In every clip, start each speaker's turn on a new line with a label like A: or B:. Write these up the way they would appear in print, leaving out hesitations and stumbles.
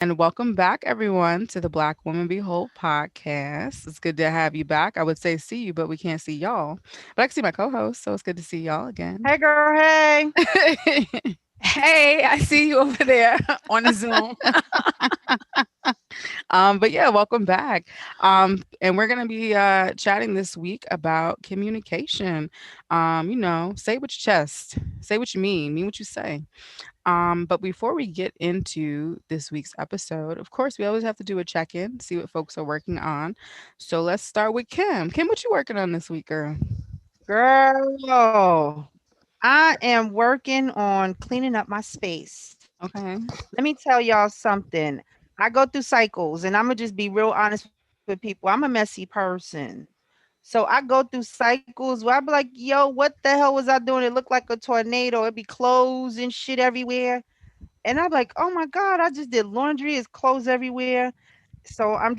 A: And welcome back, everyone, to the Black Woman Behold podcast. It's good to have you back. I would say see you, but we can't see y'all. But I can see my co host, so it's good to see y'all again.
B: Hey girl, hey.
C: Hey, I see you over there on the Zoom.
A: But yeah, welcome back. And we're gonna be chatting this week about communication. Say it with your chest, say what you mean what you say. But before we get into this week's episode, of course, we always have to do a check-in, see what folks are working on. So let's start with Kim. Kim, what you working on this week, girl?
B: Girl, I am working on cleaning up my space.
A: Okay.
B: Let me tell y'all something. I go through cycles and I'm gonna just be real honest with people. I'm a messy person. So I go through cycles where I be like, yo, what the hell was I doing? It looked like a tornado. It'd be clothes and shit everywhere. And I'm like, oh my God, I just did laundry. It's clothes everywhere. So I'm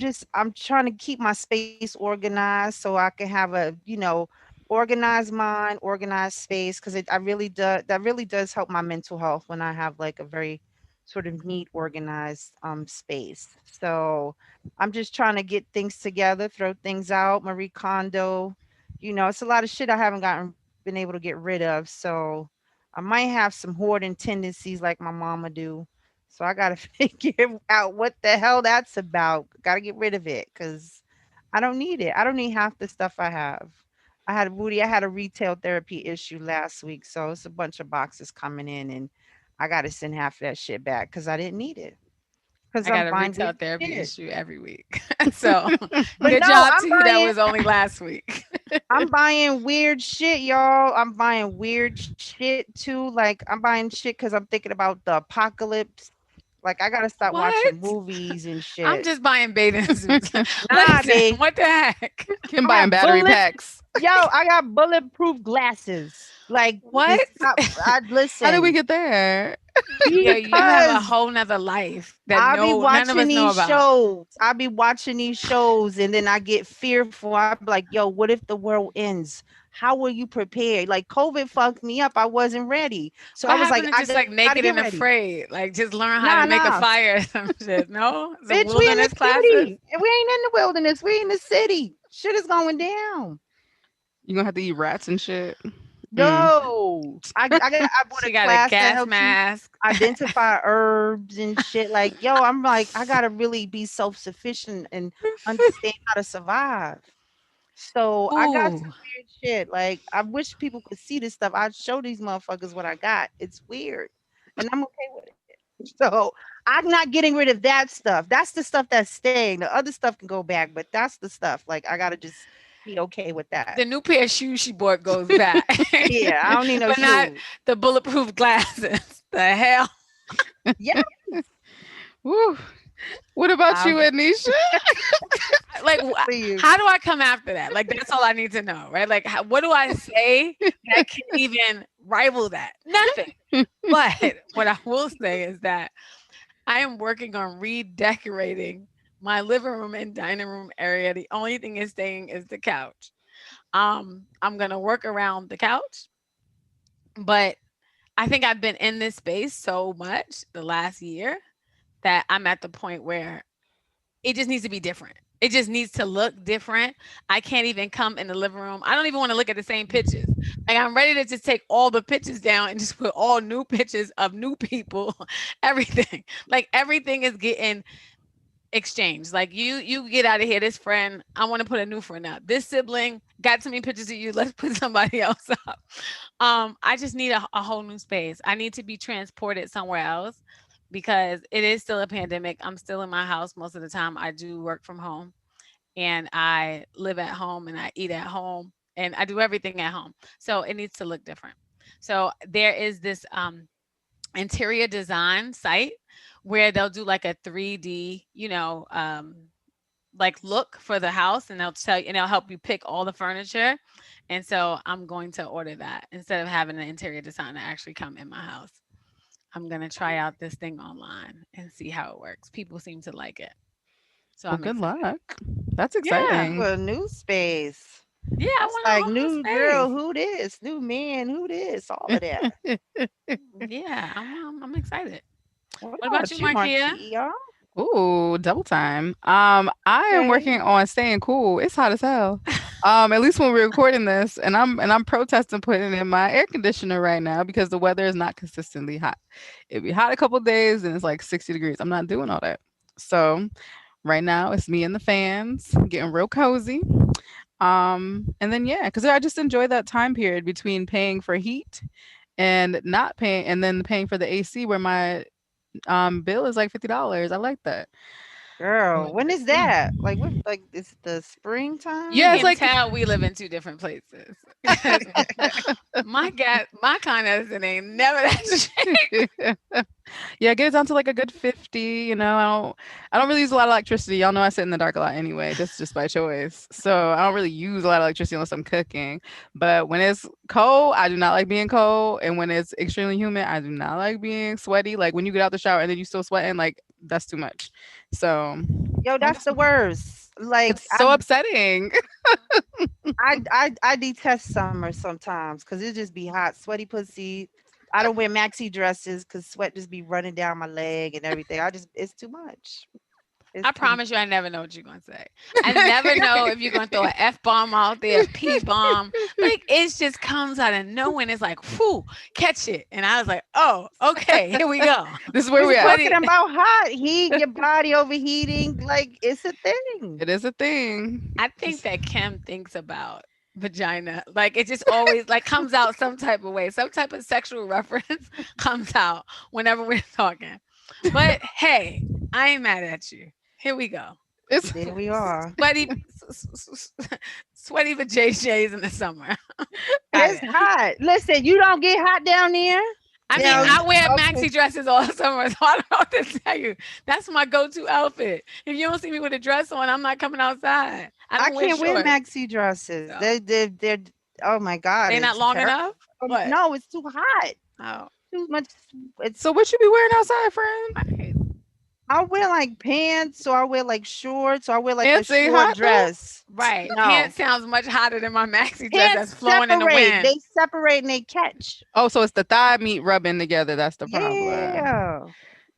B: trying to keep my space organized so I can have a, organized mind, organized space, because it I really does that really does help my mental health when I have like a very sort of neat, organized space. So I'm just trying to get things together, throw things out, Marie Kondo. It's a lot of shit I haven't gotten been able to get rid of. So I might have some hoarding tendencies like my mama do. So I gotta figure out what the hell that's about. Gotta get rid of it because I don't need it. I don't need half the stuff I have. I had a retail therapy issue last week, so it's a bunch of boxes coming in, and I gotta send half of that shit back because I didn't need it. Because
C: I
B: I'm
C: got a
B: buying
C: retail
B: weird
C: therapy
B: shit.
C: issue every week. So
B: But
C: good
B: no,
C: job to you. That was only last week.
B: I'm buying weird shit, y'all. I'm buying weird shit too. Like I'm buying shit because I'm thinking about the apocalypse. Like I gotta start watching
C: What?
B: movies and
C: I'm
B: shit.
C: just buying bathing suits.
B: Nah,
C: Listen,
B: babe.
C: what the heck?
A: Kim
B: I
A: buying
B: got
A: battery
B: bullet.
A: packs.
B: Yo, I got bulletproof glasses. Like
C: What?
B: this top. I
A: How did we
B: listen
A: get there?
C: Yeah, you have a
B: because
C: whole nother life that
B: I be
C: none of
B: watching
C: us know
B: these
C: about.
B: shows. I be watching these shows, and then I get fearful. I be like, "Yo, what if the world ends? How were you prepared?" Like COVID fucked me up. I wasn't ready, so I
C: What
B: was like,
C: happened to
B: "I
C: just
B: gotta
C: like
B: get
C: naked
B: ready."
C: and afraid? Like just learn how to
B: Nah,
C: make a
B: nah,
C: fire or some shit. No? Some
B: bitch, we in the
C: wilderness classes?
B: city, and we ain't in the wilderness. We in the city. Shit is going down.
A: You gonna have to eat rats and shit. Mm.
B: No, I bought
C: She
B: a
C: got a
B: class that
C: gas
B: helps you
C: mask.
B: identify herbs and shit. Like, yo, I'm like, I gotta really be self sufficient and understand how to survive. So I got
C: Ooh.
B: some weird shit. Like, I wish people could see this stuff. I'd show these motherfuckers what I got. It's weird, and I'm okay with it. So I'm not getting rid of that stuff. That's the stuff that's staying. The other stuff can go back, but that's the stuff. Like, I gotta just be okay with that.
C: The new pair of shoes she bought goes back.
B: Yeah, I don't need no
C: But not
B: shoes.
C: the bulletproof glasses. The hell?
B: Yeah,
A: Woo. What about you,
B: I'll
A: Ednesha?
C: Like,
B: for you.
C: how do I come after that? Like, that's all I need to know, right? Like, what do I say that can even rival that? Nothing. But what I will say is that I am working on redecorating my living room and dining room area. The only thing is staying is the couch. I'm gonna work around the couch, but I think I've been in this space so much the last year that I'm at the point where it just needs to be different. It just needs to look different. I can't even come in the living room. I don't even want to look at the same pictures. Like I'm ready to just take all the pictures down and just put all new pictures of new people, everything. Like everything is getting exchanged. Like you get out of here. This friend, I want to put a new friend up. This sibling got too many pictures of you. Let's put somebody else up. I just need a whole new space. I need to be transported somewhere else because it is still a pandemic. I'm still in my house most of the time. I do work from home and I live at home and I eat at home and I do everything at home. So it needs to look different. So there is this interior design site where they'll do like a 3D, like look for the house and they'll tell you and they'll help you pick all the furniture. And so I'm going to order that instead of having an interior designer actually come in my house. I'm going to try out this thing online and see how it works. People seem to like it. So
A: Well,
C: I'm
A: good
C: excited.
A: luck. That's
C: Yeah.
A: exciting.
B: For a new space.
C: Yeah, I
B: That's
C: want a
B: like
C: whole
B: new
C: new
B: girl,
C: space.
B: who this? New man, who this? All of that.
C: Yeah, I'm excited.
B: What
C: What about
B: about
C: you,
B: you,
C: Markia?
B: Marquia?
A: Ooh, double time. I am
B: Okay.
A: working on staying cool. It's hot as hell. At least when we're recording this, and I'm protesting putting in my air conditioner right now because the weather is not consistently hot. It'd be hot a couple of days and it's like 60 degrees. I'm not doing all that. So right now it's me and the fans getting real cozy. And then yeah, because I just enjoy that time period between paying for heat and not paying, and then paying for the AC where my bill is like $50. I like that.
B: Girl, when is that? Like what, like it's the
C: You
A: Yeah, it's
B: springtime?
C: can
A: like
C: tell we live in two different places. 'Cause my kind of ain't never that cheap.
A: yeah, get it down to like a good 50, I don't really use a lot of electricity. Y'all know I sit in the dark a lot anyway, just by choice. So I don't really use a lot of electricity unless I'm cooking. But when it's cold, I do not like being cold. And when it's extremely humid, I do not like being sweaty. Like when you get out the shower and then you still sweating, like that's too much. So
B: Yo,
A: I
B: that's
A: guess
B: the worst. Like
A: it's so upsetting.
B: I detest summer sometimes because it just be hot, sweaty pussy. I don't wear maxi dresses because sweat just be running down my leg and everything. It's too much. It's
C: I
B: too much.
C: promise you, I never know what you're gonna say. I never know if you're gonna throw an F bomb out there, a P bomb. Like it just comes out of nowhere. And it's like, whoo, catch it. And I was like, oh, okay, here we go.
A: This is where
B: We're
A: we at.
B: talking
C: Sweaty.
B: about hot heat, your body overheating. Like it's a thing.
A: It is a thing.
C: I think
A: Just
C: that Kim thinks about vagina. Like it just always like comes out some type of way. Some type of sexual reference comes out whenever we're talking. But hey, I ain't mad at you. Here we go.
A: it's
B: There we are.
C: Sweaty, sweaty for JJ's in the summer. Got
B: It's
C: it.
B: hot. Listen, you don't get hot down there.
C: I mean,
B: Down.
C: I wear
B: Okay.
C: maxi dresses all summer, so I don't know what to tell you. That's my go-to outfit. If you don't see me with a dress on, I'm not coming outside. I
B: I
C: don't wear
B: can't wear
C: shorts,
B: maxi dresses.
C: so
B: They're oh my God,
C: they not
B: it's
C: long
B: terrible.
C: enough. What?
B: No, it's too hot.
C: Oh,
B: Too much. It's
A: so what you be wearing outside, friend?
C: right,
B: I wear like pants, or I wear like shorts, or I wear like a
A: Ants ain't
B: short
A: hot though?
B: dress.
C: right.
B: No.
C: Pants sounds much hotter than my maxi dress
B: Pants
C: that's flowing in the
B: separate.
C: wind.
B: They separate and they catch.
A: Oh, so it's the thigh meat rubbing together. That's the problem.
B: Yeah.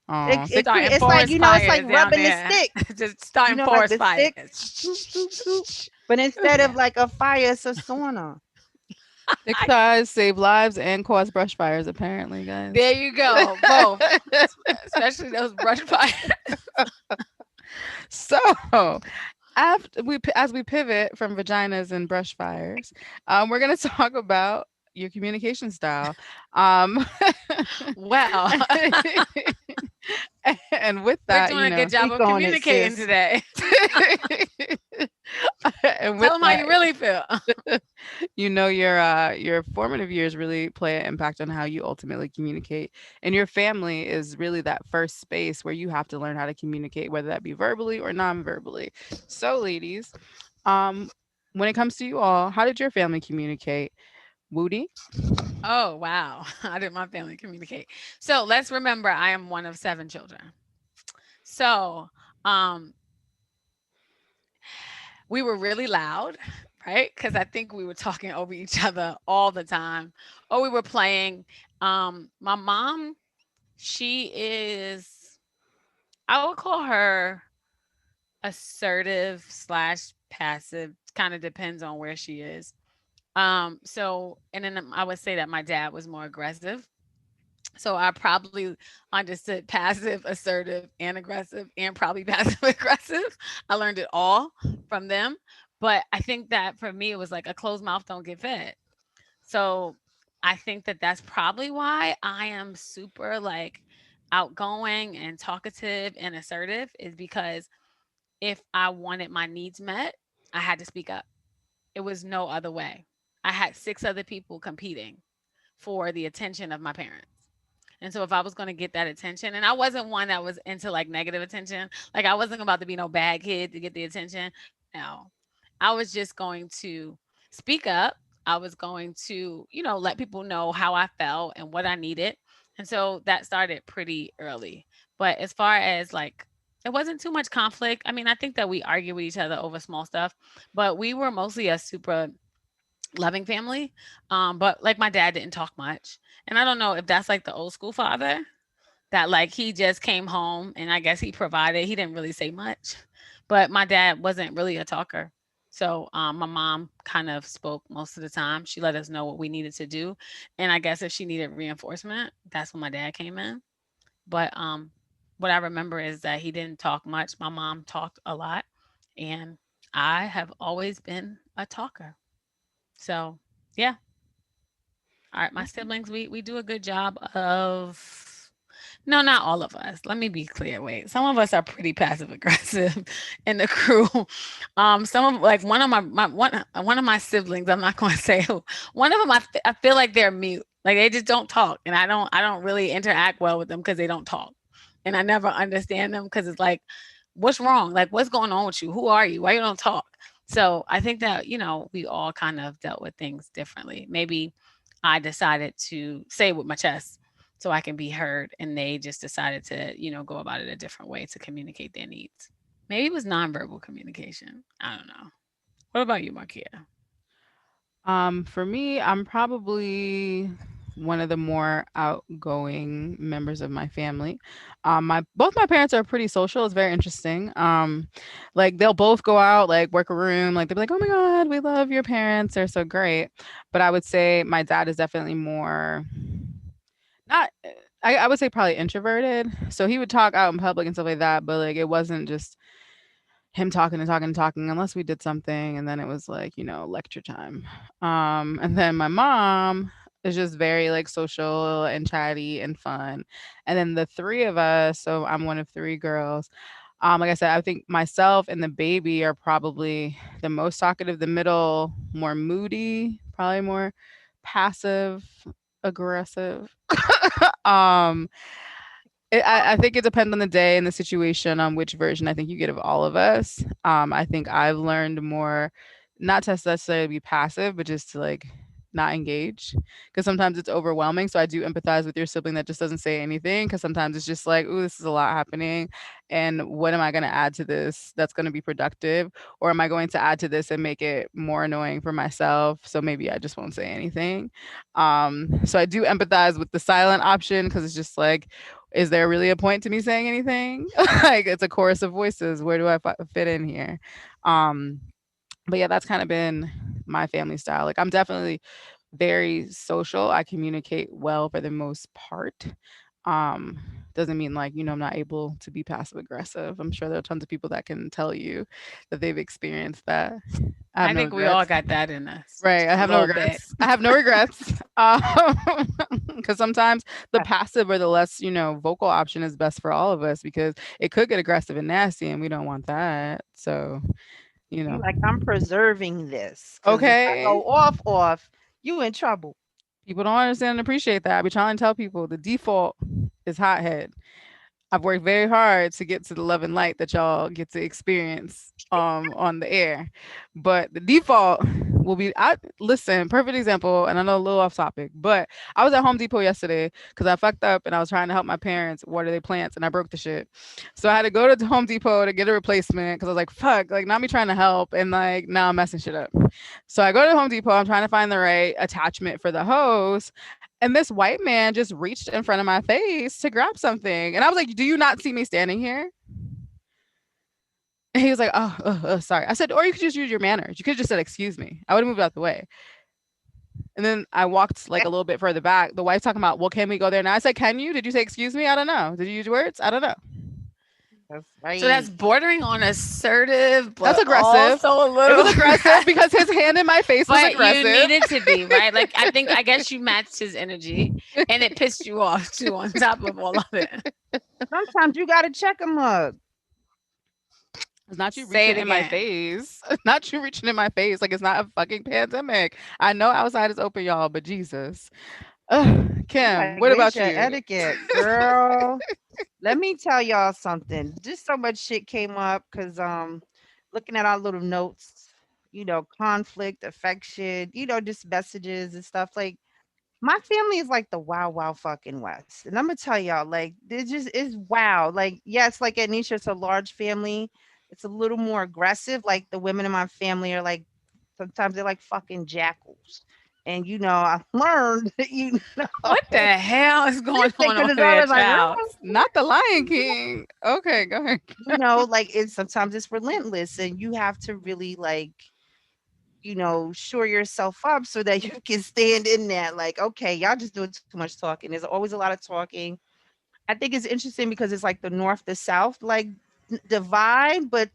A: Oh, so
C: Starting
B: It's like,
C: forest
B: it's like
C: fires down
B: rubbing the
C: there.
B: stick.
C: Just starting
B: Like
C: forest
B: the stick. Toot, toot, toot.
C: fires.
B: But instead of
C: Yeah.
B: like a fire, it's a sauna.
A: thick thighs save lives and cause brush fires, apparently,
C: There
A: guys.
C: you go. Both, especially those brush fires.
A: So, as we pivot from vaginas and brush fires, we're gonna talk about your communication style. Um,
C: Well,
A: and with
C: we're
A: that,
C: doing a good job
B: Speak
C: of
B: on it,
C: communicating
B: sis.
C: today.
A: and with
C: Tell them how
A: that,
C: you really feel.
A: your formative years really play an impact on how you ultimately communicate, and your family is really that first space where you have to learn how to communicate, whether that be verbally or non-verbally. So ladies, um when it comes to you all, how did your family communicate? Woody?
C: Oh, wow. How did my family communicate? So let's remember I am one of 7 children. So um, we were really loud, right? Because I think we were talking over each other all the time, or we were playing. My mom, she is, I would call her assertive slash passive, kind of depends on where she is. And then I would say that my dad was more aggressive. So I probably understood passive, assertive, and aggressive, and probably passive aggressive. I learned it all from them. But I think that for me, it was like a closed mouth don't get fed. So I think that that's probably why I am super like outgoing and talkative and assertive, is because if I wanted my needs met, I had to speak up. It was no other way. I had 6 other people competing for the attention of my parents. And so if I was going to get that attention, and I wasn't one that was into like negative attention, like I wasn't about to be no bad kid to get the attention. No, I was just going to speak up. I was going to, let people know how I felt and what I needed. And so that started pretty early. But as far as like, it wasn't too much conflict. I mean, I think that we argue with each other over small stuff, but we were mostly a super loving family. But like my dad didn't talk much. And I don't know if that's like the old school father that like he just came home and I guess he provided. He didn't really say much, but my dad wasn't really a talker. So my mom kind of spoke most of the time. She let us know what we needed to do, and I guess if she needed reinforcement, that's when my dad came in. But what I remember is that he didn't talk much. My mom talked a lot, and I have always been a talker. So yeah, all right, my siblings, we do a good job of no, not all of us. Let me be clear. Wait, some of us are pretty passive aggressive in the crew. Some of like one of my siblings. I'm not going to say who. One of them, I feel like they're mute. Like they just don't talk, and I don't really interact well with them because they don't talk, and I never understand them because it's like, what's wrong? Like what's going on with you? Who are you? Why you don't talk? So I think that we all kind of dealt with things differently. Maybe I decided to say it with my chest so I can be heard. And they just decided to, go about it a different way to communicate their needs. Maybe it was nonverbal communication. I don't know. What about you, Marquia?
A: For me, I'm probably one of the more outgoing members of my family. My both my parents are pretty social. It's very interesting. Like they'll both go out, like work a room, like they'll be like, "Oh my God, we love your parents. They're so great." But I would say my dad is definitely more not. I would say probably introverted. So he would talk out in public and stuff like that, but like it wasn't just him talking and talking and talking unless we did something and then it was like, lecture time. And then my mom is just very like social and chatty and fun. And then the three of us, so I'm one of three girls. Like I said, I think myself and the baby are probably the most talkative, the middle more moody, probably more passive aggressive. um I think it depends on the day and the situation on which version I think you get of all of us. I think I've learned more, not to necessarily be passive, but just to like not engage because sometimes it's overwhelming. So I do empathize with your sibling that just doesn't say anything because sometimes it's just like, ooh, this is a lot happening. And what am I going to add to this that's going to be productive? Or am I going to add to this and make it more annoying for myself? So maybe I just won't say anything. So I do empathize with the silent option because it's just like, is there really a point to me saying anything? Like it's a chorus of voices. Where do I fit in here? Um, but yeah, that's kind of been my family style. Like I'm definitely very social. I communicate well for the most part. Um, doesn't mean like, I'm not able to be passive aggressive. I'm sure there are tons of people that can tell you that they've experienced that. I have
C: I
A: no
C: think we all
A: regrets.
C: got that in us
A: Right, I
C: a
A: have no
C: little bit.
A: regrets. I have no regrets. Because sometimes the passive or the less, vocal option is best for all of us because it could get aggressive and nasty, and we don't want that. So, you
B: You
A: know.
B: like, I'm preserving this because if I
A: Okay.
B: go off, you in trouble.
A: People don't understand and appreciate that. I be trying to tell people the default is hothead. I've worked very hard to get to the love and light that y'all get to experience on the air. But the default will be I listen, perfect example, and I know a little off topic, but I was at Home Depot yesterday because I fucked up and I was trying to help my parents water their plants and I broke the shit. So I had to go to Home Depot to get a replacement because I was like, fuck, like not me trying to help and like now I'm messing shit up. So I go to Home Depot, I'm trying to find the right attachment for the hose. And this white man just reached in front of my face to grab something. And I was like, "Do you not see me standing here?" And he was like, "Oh, sorry." I said, "Or you could just use your manners. You could have just said, 'Excuse me.' I would have moved out the way." And then I walked like a little bit further back. The wife's talking about, "Well, can we go there now?" I said, "Can you? Did you say excuse me? I don't know. Did you use words? I don't know."
B: That's
C: So that's
B: right.
C: bordering on assertive,
A: That's
C: but
A: aggressive.
C: also a
A: It
C: little
A: was aggressive because his hand in my face was
C: but you
A: aggressive.
C: needed to be, right? Like I guess you matched his energy and it pissed you off too on top of all of it.
B: Sometimes you gotta check a mug.
A: It's not you
C: Say
A: reaching
C: it
A: in my
C: again.
A: face. It's not you reaching in my face. Like it's not a fucking pandemic. I know outside is open, y'all, but Jesus. Ugh,
B: You
A: Kim,
B: like,
A: what
B: where's
A: about
B: your
A: you?
B: etiquette, girl? Let me tell y'all something. Just so much shit came up because looking at our little notes, conflict, affection, just messages and stuff. Like my family is like the wow fucking West. And I'm gonna tell y'all, like, this just is wow. Like, yes, like Ednesha, it's a large family. It's a little more aggressive. Like the women in my family are like sometimes they're like fucking jackals. And I learned,
C: What the hell is going on
B: because
C: over
B: it's
C: there,
B: always like,
C: child?
A: Not the Lion King. Okay, go ahead.
B: like it's sometimes it's relentless, and you have to really like, shore yourself up so that you can stand in that. Like, okay, y'all just doing too much talking. There's always a lot of talking. I think it's interesting because it's like the north, the south, like divide, but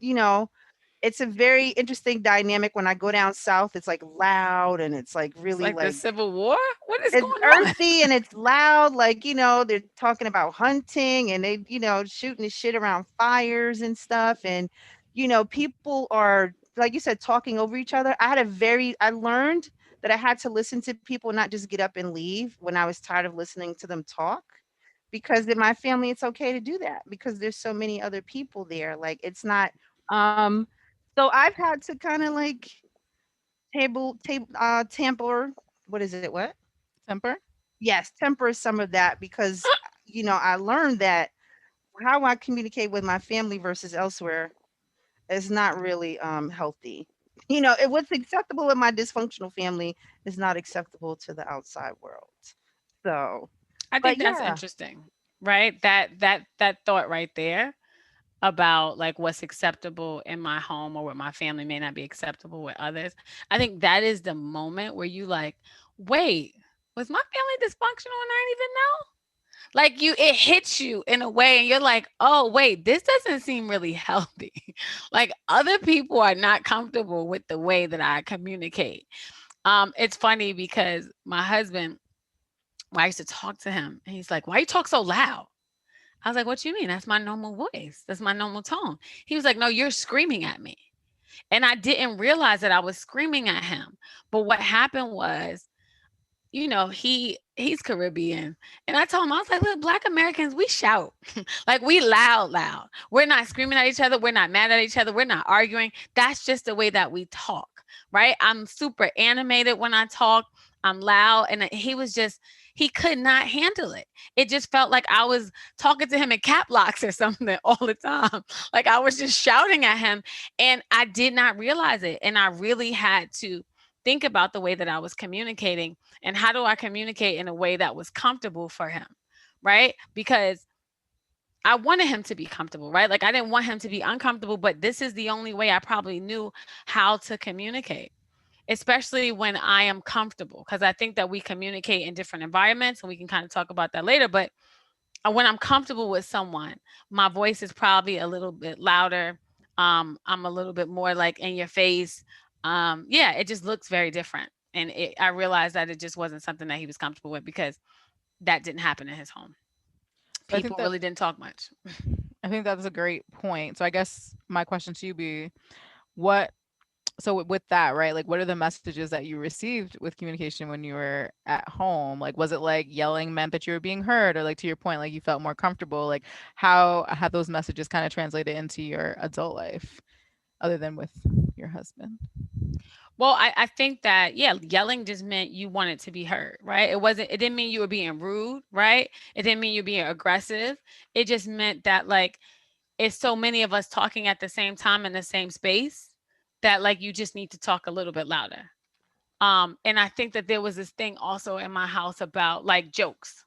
B: it's a very interesting dynamic. When I go down south, it's like loud and it's like
C: It's
B: really
C: like the
B: like
C: Civil War. What is
B: it's
C: going on?
B: earthy and it's loud. Like, they're talking about hunting and they, shooting the shit around fires and stuff. And, people are, like you said, talking over each other. I learned that I had to listen to people, not just get up and leave when I was tired of listening to them talk. Because in my family, it's okay to do that because there's so many other people there. Like, it's not, um, so I've had to kind of like tamper, what is it? What?
A: Temper.
B: Yes, temper some of that because, I learned that how I communicate with my family versus elsewhere is not really healthy. What's acceptable in my dysfunctional family is not acceptable to the outside world. So,
C: I
B: but
C: think that's
B: yeah,
C: interesting, right? That thought right there about like what's acceptable in my home or with my family may not be acceptable with others. I think that is the moment where you like, wait, was my family dysfunctional and I didn't even know? Like it hits you in a way and you're like, oh wait, this doesn't seem really healthy. Like other people are not comfortable with the way that I communicate. It's funny because my husband, when I used to talk to him, and he's like, why you talk so loud? I was like, what you mean? That's my normal voice. That's my normal tone. He was like, no, you're screaming at me. And I didn't realize that I was screaming at him. But what happened was, he's Caribbean. And I told him, I was like, look, Black Americans, we shout. Like we loud, loud. We're not screaming at each other. We're not mad at each other. We're not arguing. That's just the way that we talk. Right. I'm super animated when I talk. I'm loud. And he was just, he could not handle it. It just felt like I was talking to him in cap locks or something all the time. Like I was just shouting at him and I did not realize it. And I really had to think about the way that I was communicating and how do I communicate in a way that was comfortable for him, right? Because I wanted him to be comfortable, right? Like I didn't want him to be uncomfortable, but this is the only way I probably knew how to communicate, especially when I am comfortable. Because I think that we communicate in different environments and we can kind of talk about that later. But when I'm comfortable with someone, my voice is probably a little bit louder. I'm a little bit more like in your face. Yeah, it just looks very different. And I realized that it just wasn't something that he was comfortable with because that didn't happen in his home.
A: So I think
C: People
A: that
C: really didn't talk much.
A: I think that's a great point. So I guess my question to you be what so with that, right? Like what are the messages that you received with communication when you were at home? Like was it like yelling meant that you were being heard or like to your point like you felt more comfortable? Like how have those messages kind of translated into your adult life other than with your husband?
C: Well, I think that, yeah, yelling just meant you wanted to be heard, right? It didn't mean you were being rude, right? It didn't mean you're being aggressive. It just meant that, like, it's so many of us talking at the same time in the same space that, like, you just need to talk a little bit louder. And I think that there was this thing also in my house about like jokes.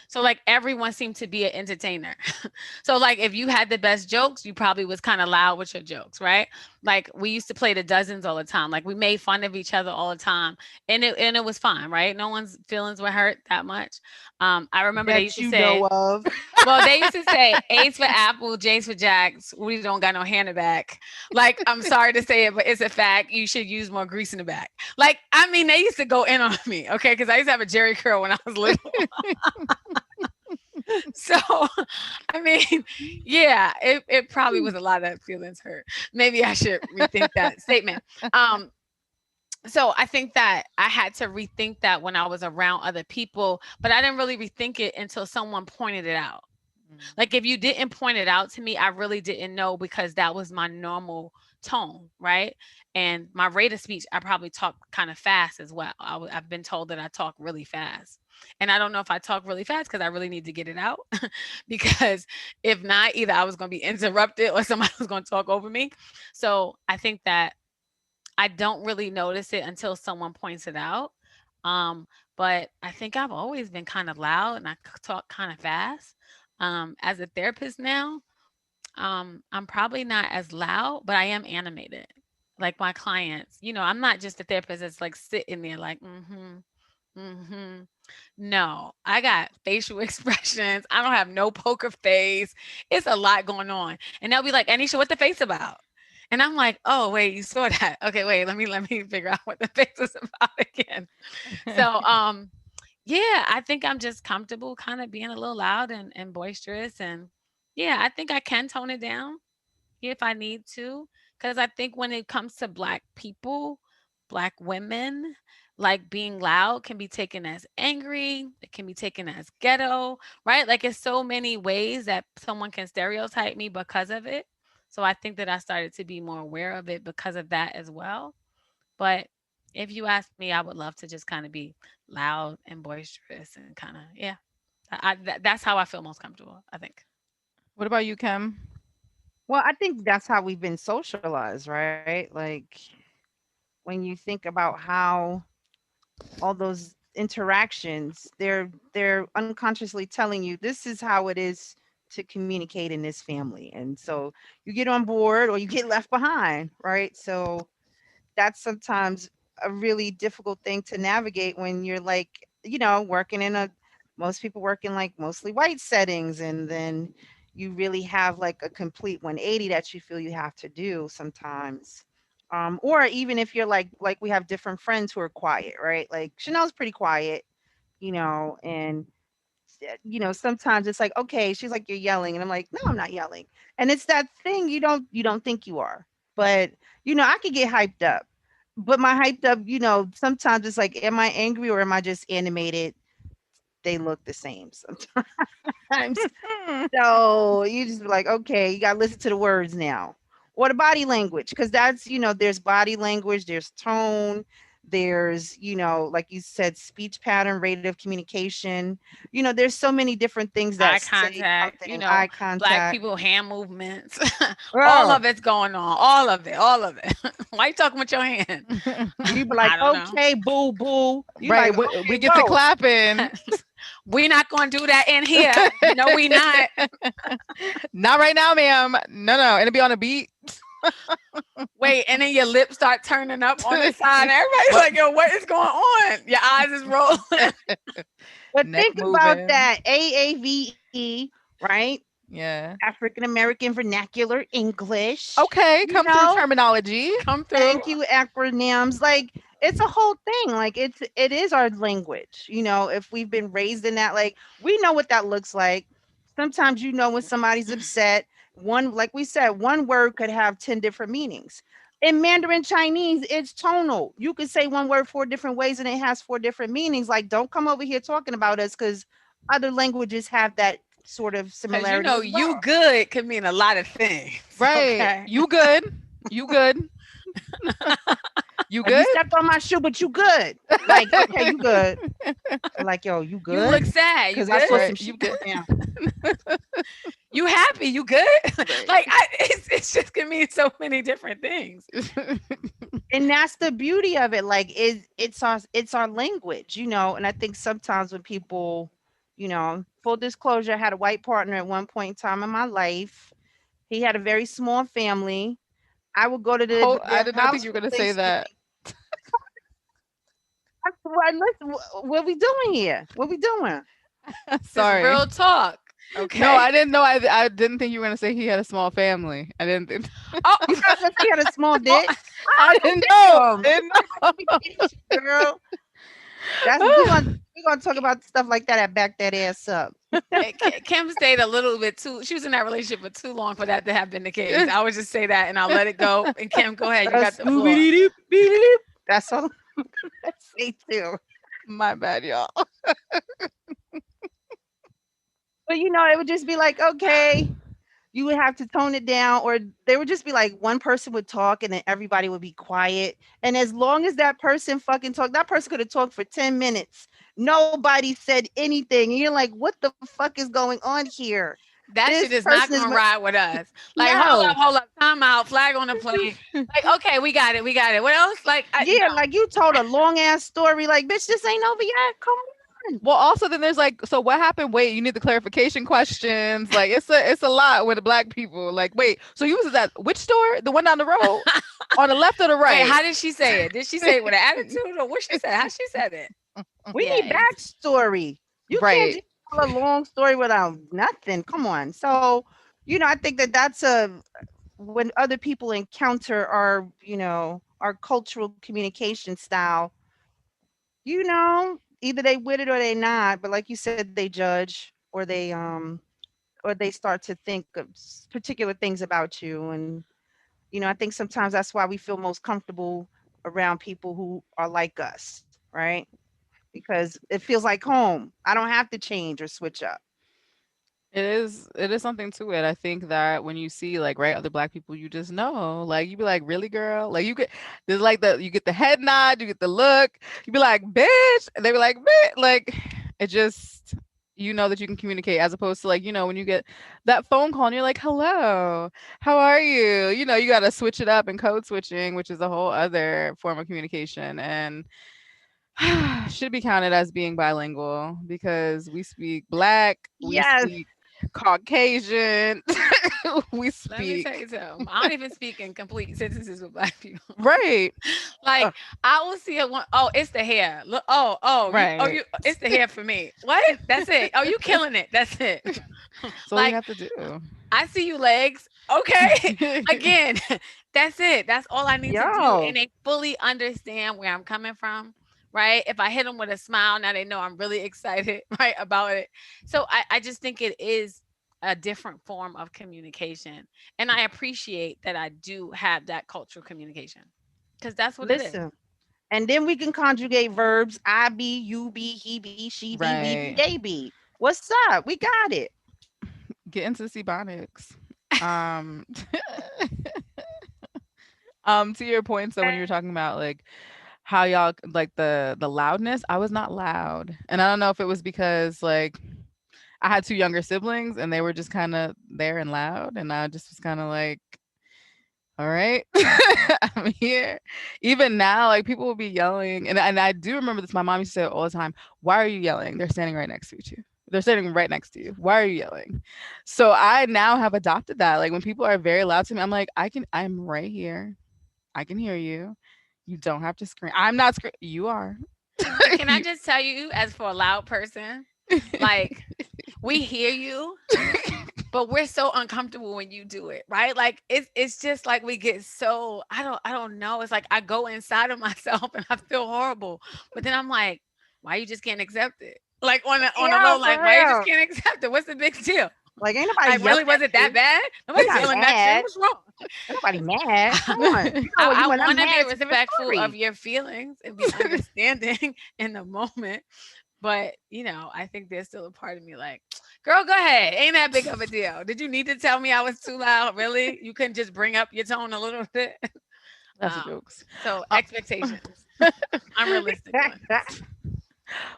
C: So like everyone seemed to be an entertainer. So like if you had the best jokes, you probably was kind of loud with your jokes, right? Like we used to play the dozens all the time. Like we made fun of each other all the time. And it was fine, right? No one's feelings were hurt that much. I remember they
B: that
C: used to
B: you know
C: say,
B: of.
C: well, they used to say A's for Apple, J's for Jacks. We don't got no hand in the back. Like, I'm sorry to say it, but it's a fact. You should use more grease in the back. Like, I mean, they used to go in on me, okay? Because I used to have a Jerry curl when I was little. So, I mean, yeah, it probably was a lot of feelings hurt. Maybe I should rethink that statement. Um, so I think that I had to rethink that when I was around other people, but I didn't really rethink it until someone pointed it out.
A: Mm.
C: Like if you didn't point it out to me, I really didn't know because that was my normal tone, right? And my rate of speech, I probably talk kind of fast as well. I've been told that I talk really fast. And I don't know if I talk really fast because I really need to get it out. Because if not, either I was going to be interrupted or somebody was going to talk over me. So I think that I don't really notice it until someone points it out. Um, but I think I've always been kind of loud and talk kind of fast. As a therapist now, I'm probably not as loud, but I am animated. Like my clients, I'm not just a therapist that's like sitting there like, mm-hmm. No, I got facial expressions. I don't have no poker face. It's a lot going on. And they'll be like, Anisha, what the face about? And I'm like, oh wait, you saw that. Okay, wait, let me figure out what the face is about again. So yeah, I think I'm just comfortable kind of being a little loud and boisterous. And yeah, I think I can tone it down if I need to. Because I think when it comes to Black people, Black women, like being loud can be taken as angry, it can be taken as ghetto, right? Like it's so many ways that someone can stereotype me because of it. So I think that I started to be more aware of it because of that as well. But if you ask me, I would love to just kind of be loud and boisterous and kind of, yeah. That's how I feel most comfortable, I think.
A: What about you, Kim?
B: Well, I think that's how we've been socialized, right? Like when you think about how all those interactions, they're unconsciously telling you this is how it is to communicate in this family. And so you get on board or you get left behind, right? So that's sometimes a really difficult thing to navigate when you're like, working in a most people work in like mostly white settings, and then you really have like a complete 180 that you feel you have to do sometimes. Or even if you're like we have different friends who are quiet, right? Like Chanel's pretty quiet, and sometimes it's like, okay, she's like, you're yelling, and I'm like, no, I'm not yelling. And it's that thing you don't think you are. But I could get hyped up. But my hyped up, sometimes it's like, am I angry or am I just animated? They look the same sometimes. So you just be like, okay, you got to listen to the words now. Or the body language, because that's, there's body language, there's tone, there's, like you said, speech pattern, rate of communication. There's so many different things that
C: Eye
B: say
C: contact,
B: something, eye
C: Black
B: contact.
C: people hand movements. All
B: Oh,
C: of it's going on. All of it. All of it. Why you talking with your hand?
B: you be like,
C: I don't know.
B: okay, boo, boo. You
A: Right,
B: like,
A: we
B: okay,
A: get to
B: whoa.
A: clapping.
C: We not gonna do that in here. No, we not.
A: Not right now, ma'am. No, no, and it be on a beat.
C: Wait, and then your lips start turning up on the side. Everybody's
A: What?
C: like, yo, what is going on? Your eyes is rolling.
B: But
A: Neck
B: think about
A: moving.
B: that AAVE, right?
A: Yeah.
B: African American Vernacular English.
A: Okay,
B: You
A: come through
B: know,
A: terminology.
C: Come through.
B: thank you acronyms. Like it's a whole thing. Like it is our language. If we've been raised in that, like we know what that looks like. Sometimes when somebody's upset, one like we said, one word could have 10 different meanings. In Mandarin Chinese, it's tonal. You could say one word four different ways and it has four different meanings. Like, don't come over here talking about us because other languages have that sort of
C: Cause
B: similarity as
C: you
B: well.
C: good could mean a lot of things.
A: Right.
C: Okay.
A: You good? You good? You
B: Like, you
A: good?
B: stepped on my shoe, but you good. Like, okay, you good. Like, yo, you
C: You look
B: good?
C: sad. You
B: Because I
C: good?
B: saw some
A: Right.
B: shit
A: You
B: go
A: good?
B: down.
C: You happy? You good?
A: Right.
C: Like it's just can mean so many different things.
B: And that's the beauty of it. Like, it's our language, And I think sometimes when people, full disclosure, I had a white partner at one point in time in my life. He had a very small family. I would go to
A: I
B: their
A: did not think
B: house
A: you were
B: for
A: gonna say that.
B: Thanksgiving. I said, "Well, listen, what we doing here? What we doing?"
C: This is
A: Sorry.
C: real talk.
A: No,
C: Okay.
A: I didn't know. I didn't think you were gonna say he had a small family. I didn't think.
C: Oh,
B: You thought that he had a small
C: oh,
B: dick?
A: I
B: Oh,
A: didn't know.
B: damn.
A: I didn't
B: Vacation, girl. That's we're
A: know.
B: gonna we're gonna talk about stuff like that. I back that ass up.
C: Kim stayed a little bit too. She was in that relationship for too long for that to have been the case. I would just say that, and I'll let it go. And Kim, go ahead. You got the floor.
B: Scooby Doo. That's all I'm gonna say too.
A: My bad, y'all.
B: But it would just be like, okay, you would have to tone it down, or they would just be like one person would talk and then everybody would be quiet. And as long as that person fucking talked, that person could have talked for 10 minutes. Nobody said anything. And you're like, what the fuck is going on here?
C: That shit
B: This
C: is not
B: person is
C: gonna ride with us. Like,
B: no.
C: hold up, time out, flag on the plate. Like, okay, we got it, we got it. What else? Like,
B: Yeah,
C: no.
B: like you told a long ass story. Like, bitch, this ain't over yet. Come on.
A: Well, also then there's like, so what happened? Wait, you need the clarification questions. Like it's a lot with the black people. Like, wait, so you was at which store? The one down the road? On the left or the
C: Wait,
A: right?
C: how did she say it? Did she say it with an attitude or what she said? How she said it?
B: We
C: Yeah,
B: need backstory. You can't
A: Right.
B: just tell a long story without nothing. Come on. So, I think that that's a when other people encounter our, our cultural communication style, either they with it or they not. But like you said, they judge or they start to think of particular things about you. And I think sometimes that's why we feel most comfortable around people who are like us, right? Because it feels like home. I don't have to change or switch up.
A: It is something to it. I think that when you see like right other black people, you just know. Like you be like, really, girl? Like you get there's like the you get the head nod, you get the look, you be like, bitch, and they be like, bitch. Like it just you know that you can communicate as opposed to like, when you get that phone call and you're like, hello, how are you? You gotta switch it up and code switching, which is a whole other form of communication. And should be counted as being bilingual because we speak black, we
B: Yes.
A: speak Caucasian, we
C: let me
A: speak
C: tell you something. I don't even speak in complete sentences with black people.
A: right,
C: Like I will see it one. Oh, it's the hair. Look.
A: right.
C: It's the hair for me. What? That's it. Oh, you killing it. That's it.
A: So all you
C: Like
A: have to do.
C: I see you legs. Okay. Again, that's it. That's all I need to do.
B: Yo.
C: And they fully understand where I'm coming from. Right. If I hit them with a smile, now they know I'm really excited, right, about it. So I just think it is a different form of communication. And I appreciate that I do have that cultural communication because that's what it is.
B: Listen. And then we can conjugate verbs I be, you be, he be, she be, we be,
A: Right.
B: they be. What's up? We got it.
A: Get into Cebonics. Um to your point, so when you were talking about like how y'all like the loudness, I was not loud. And I don't know if it was because like I had two younger siblings and they were just kind of there and loud and I just was kind of like, all right, I'm here. Even now, like people will be yelling, and I do remember this. My mom used to say it all the time. Why are you yelling? They're standing right next to you. They're standing right next to you. Why are you yelling? So I now have adopted that. Like when people are very loud to me, I'm like, I'm right here. I can hear you. You don't have to scream. I'm not screaming. You are.
C: And can I
A: You-
C: just tell you, as for a loud person, like we hear you, but we're so uncomfortable when you do it, right? Like it's just like we get so I don't know. It's like I go inside of myself and I feel horrible. But then I'm like, why you just can't accept it? Like on a
B: Yeah,
C: low,
B: for
C: like why you just
B: real.
C: can't accept it? What's the big deal?
B: Like ain't nobody
C: Like really
B: yelling
C: was
B: at
C: it that
B: you.
C: bad?
B: You're
C: Nobody's
B: not
C: yelling that shit.
B: mad.
C: What's wrong?
B: Ain't nobody mad. Come on.
C: I
B: When I'm
C: want to
B: mad,
C: be
B: it's a different
C: respectful of
B: story.
C: your feelings and be understanding in the moment. But, I think there's still a part of me like, girl, go ahead. Ain't that big of a deal. Did you need to tell me I was too loud? Really? You couldn't just bring up your tone a little bit?
A: That's a jokes.
C: So
A: Uh,
C: expectations, unrealistic ones.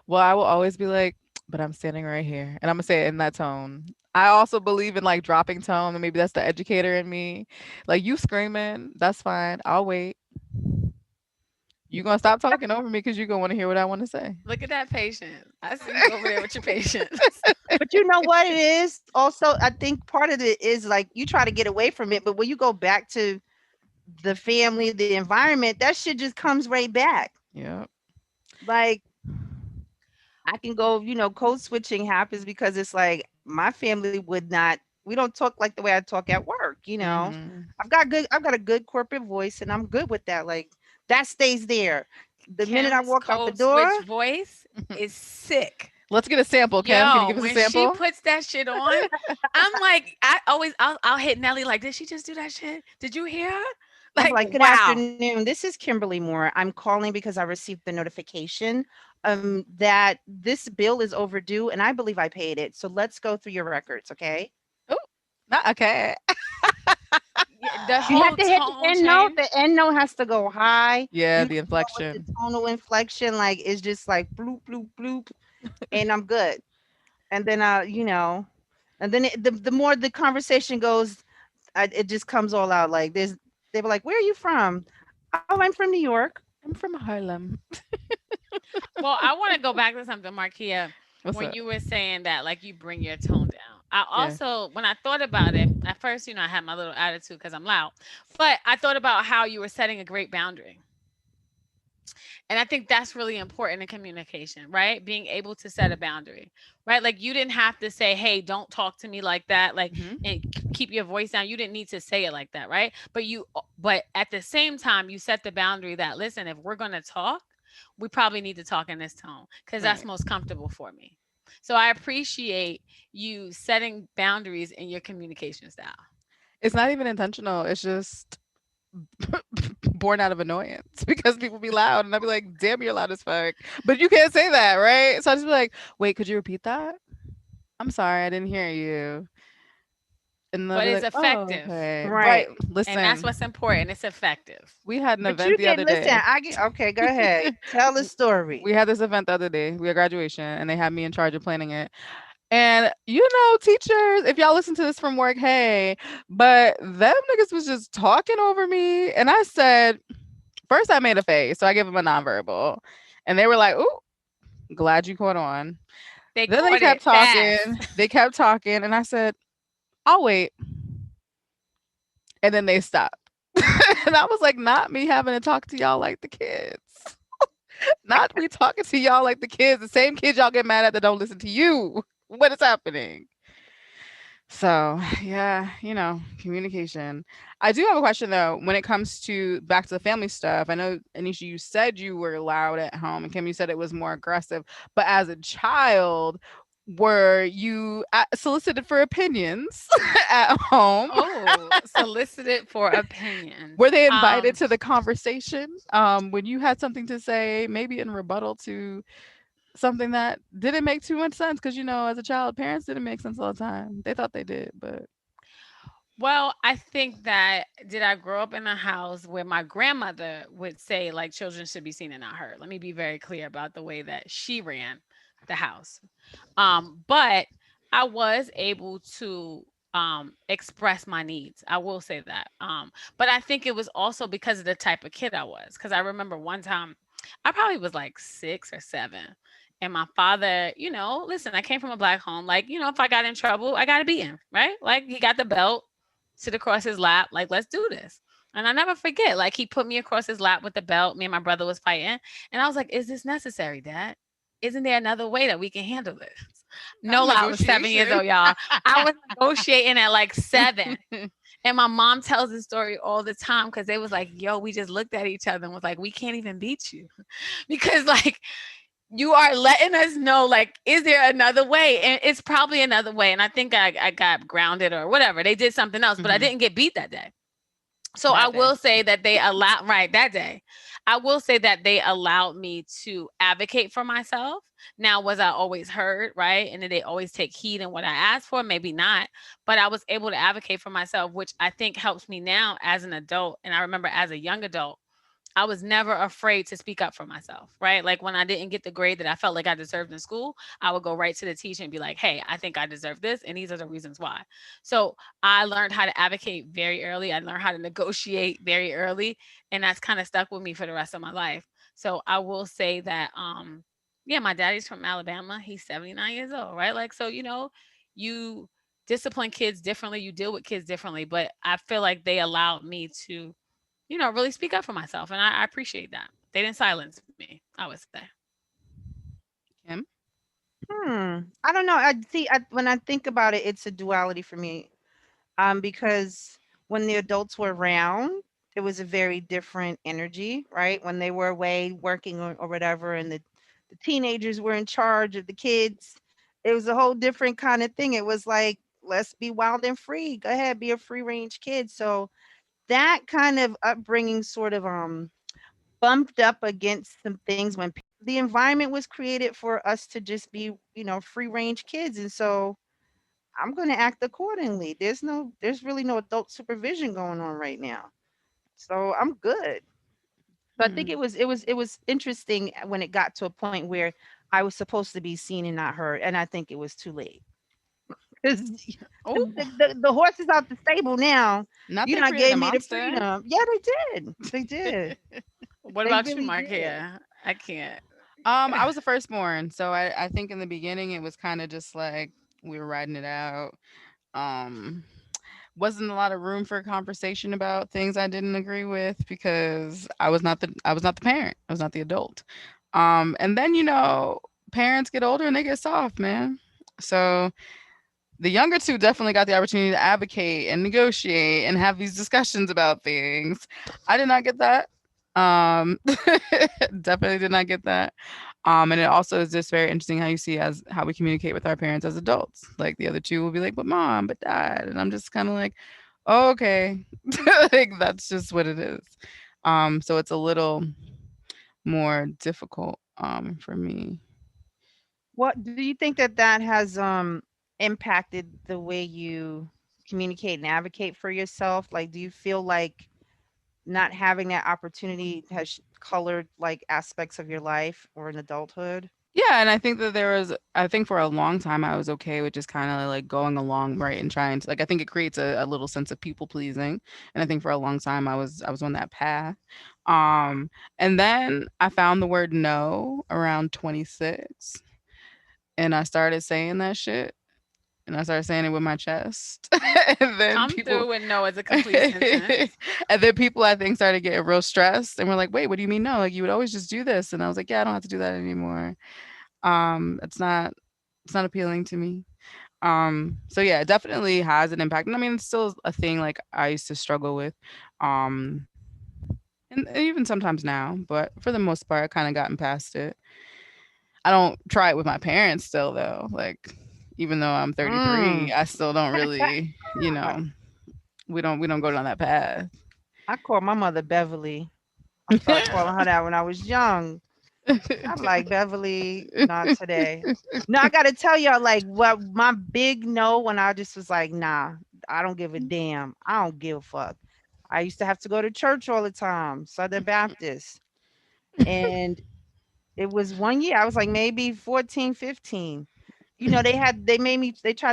A: well, I will always be like, but I'm standing right here, and I'm gonna say it in that tone. I also believe in like dropping tone, and maybe that's the educator in me. Like you screaming, that's fine. I'll wait. You gonna stop talking over me because you gonna want to hear what I want to say.
C: Look at that patience. I see you over there with your patience.
B: But you know what it is? Also, I think part of it is like you try to get away from it, but when you go back to the family, the environment, that shit just comes right back.
A: Yeah.
B: Like I can go, code switching happens because it's like my family would not we don't talk like the way I talk at work.
A: Mhm.
B: I've got a good corporate voice and I'm good with that. Like that stays there. The minute I
C: Kim's
B: walk out the
C: code
B: door,
C: switch voice is sick.
A: Let's get a sample, Kim. Can you
C: Yo,
A: give us a
C: when she
A: sample?
C: puts that shit on, I'm like, I'll hit Nelly like, did she just do that shit? Did you hear her?
B: I'm
C: Like,
B: like, "Good
C: wow.
B: afternoon. This is Kimberly Moore. I'm calling because I received the notification that this bill is overdue and I believe I paid it. So let's go through your records, okay?"
A: Oh, not okay.
C: Yeah, the
B: You have
C: whole
B: to hit the
C: tone
B: end note.
C: change.
B: The end note has to go high.
A: Yeah,
B: You
A: the
B: know what the
A: inflection.
B: tonal inflection like is just like bloop bloop bloop and I'm good. And then And then the more the conversation goes, it just comes all out. Like they were like, "Where are you from?" "Oh, I'm from New York."
A: I'm from Harlem.
C: Well, I want to go back to something, Marquia,
A: What's
C: when
A: up?
C: you were saying that, like, you bring your tone down. I
A: Yeah.
C: also, when I thought about it, at first, I had my little attitude because I'm loud, but I thought about how you were setting a great boundary. And I think that's really important in communication, right? Being able to set a boundary, right? Like you didn't have to say, "Hey, don't talk to me like that," like,
A: Hmm.
C: and keep your voice down. You didn't need to say it like that, right? But at the same time, you set the boundary that, listen, if we're going to talk, we probably need to talk in this tone because that's
A: Right.
C: most comfortable for me. So I appreciate you setting boundaries in your communication style.
A: It's not even intentional. It's just born out of annoyance because people be loud and I'd be like, damn, you're loud as fuck. But you can't say that, right? So I just be like, wait, could you repeat that? I'm sorry, I didn't hear you. And they'll
C: But
A: be
C: it's
A: like, oh,
C: effective.
A: okay. Right.
B: Right.
C: And that's
A: Listen,
C: what's important. It's effective.
A: we had an
B: But
A: event
B: you
A: the
B: get
A: other
B: listen.
A: day.
B: I get okay. Go ahead. Tell the story.
A: We had this event the other day. We had graduation and they had me in charge of planning it. And teachers, if y'all listen to this from work, hey, but them niggas was just talking over me. And I said, first I made a face, so I gave them a nonverbal. And they were like, ooh, glad you caught on.
C: They
A: Then they
C: caught
A: kept
C: it fast.
A: talking. They kept talking. And I said, I'll wait. And then they stopped. And I was like, not me having to talk to y'all like the kids. Not me talking to y'all like the kids, the same kids y'all get mad at that don't listen to you. What is happening? So, yeah, communication. I do have a question though, when it comes to back to the family stuff. I know, Anisha, you said you were loud at home, and Kim, you said it was more aggressive. But as a child, were you solicited for opinions at home?
C: Oh, solicited for opinions.
A: Were they invited to the conversation when you had something to say, maybe in rebuttal to something that didn't make too much sense? Because as a child, parents didn't make sense all the time. They thought they did, but
C: Well, I think that, did I grow up in a house where my grandmother would say, like, children should be seen and not heard? Let me be very clear about the way that she ran the house. But I was able to express my needs. I will say that. But I think it was also because of the type of kid I was. Because I remember one time, I probably was like 6 or 7. And my father, listen, I came from a black home. Like, if I got in trouble, I got to beat him, right? Like, he got the belt, sit across his lap, like, let's do this. And I never forget, like, he put me across his lap with the belt. Me and my brother was fighting. And I was like, is this necessary, Dad? Isn't there another way that we can handle this?
A: not
C: No lie, I was 7 years
A: negotiation.
C: old, y'all. I was negotiating at like 7. And my mom tells this story all the time because they was like, yo, we just looked at each other and was like, we can't even beat you. Because, like, you are letting us know, like, is there another way? And it's probably another way. And I think I got grounded or whatever. They did something else, but I
A: Mhm.
C: didn't get beat that day. So I
A: That day.
C: will say that they allowed, right, that day. I will say that they allowed me to advocate for myself. Now, was I always heard, right? And did they always take heed in what I asked for? Maybe not. But I was able to advocate for myself, which I think helps me now as an adult. And I remember as a young adult, I was never afraid to speak up for myself, right? Like when I didn't get the grade that I felt like I deserved in school, I would go right to the teacher and be like, hey, I think I deserve this. And these are the reasons why. So I learned how to advocate very early. I learned how to negotiate very early. And that's kind of stuck with me for the rest of my life. So I will say that, yeah, my daddy's from Alabama. He's 79 years old, right? Like, so, you discipline kids differently, you deal with kids differently. But I feel like they allowed me to really speak up for myself. And I appreciate that. They didn't silence me, I would say.
A: Kim?
B: I don't know. I see. When I think about it, it's a duality for me. Because when the adults were around, it was a very different energy, right? When they were away working or whatever, and the teenagers were in charge of the kids, it was a whole different kind of thing. It was like, let's be wild and free. Go ahead, be a free range kid. So that kind of upbringing sort of bumped up against some things when the environment was created for us to just be, free range kids. And so I'm going to act accordingly. There's really no adult supervision going on right now. So I'm good. So I think
A: Hmm.
B: it was interesting when it got to a point where I was supposed to be seen and not heard, and I think it was too late. 'Cause
A: Oh,
B: the horse is out the stable now.
A: not
B: You
A: they
B: not
A: created
B: gave
A: a
B: me the
A: monster.
B: freedom. Yeah, they did. They did.
C: What
B: They
C: about you,
B: really did.
C: Marquia? I can't.
A: I was the firstborn, so I think in the beginning it was kind of just like we were riding it out. Um, wasn't a lot of room for conversation about things I didn't agree with because I was not the parent. I was not the adult. And then parents get older and they get soft, man. So the younger two definitely got the opportunity to advocate and negotiate and have these discussions about things. I did not get that. Um, definitely did not get that. And it also is just very interesting how you see as how we communicate with our parents as adults. Like the other two will be like, "But mom, but dad," and I'm just kind of like, oh, "Okay," like that's just what it is. So it's a little more difficult for me.
B: What do you think that that has impacted the way you communicate and advocate for yourself? Like, do you feel like not having that opportunity has colored like aspects of your life or in adulthood?
A: Yeah, and I think that I think for a long time I was okay with just kind of like going along, right, and trying to like I think it creates a little sense of people pleasing, and I think for a long time I was on that path. Um, and then I found the word no around 26, and I started saying that shit, and I started saying it with my chest, and then
C: Come
A: people,
C: through and no as a complete
A: and
C: sentence.
A: then people I think started getting real stressed, and were like, "Wait, what do you mean no? Like you would always just do this," and I was like, "Yeah, I don't have to do that anymore." It's not appealing to me. So yeah, it definitely has an impact. And I mean, it's still a thing like I used to struggle with. Um, and even sometimes now, but for the most part, I kind of gotten past it. I don't try it with my parents still though. Like even though I'm
B: Mm.
A: 33, I still don't really, we don't go down that path.
B: I called my mother Beverly. I started calling her that when I was young. I'm like, Beverly, not today. No, I gotta tell y'all, like, what my big no when I just was like, nah, I don't give a damn. I don't give a fuck. I used to have to go to church all the time, Southern Baptist. And it was one year, I was like maybe 14, 15. They tried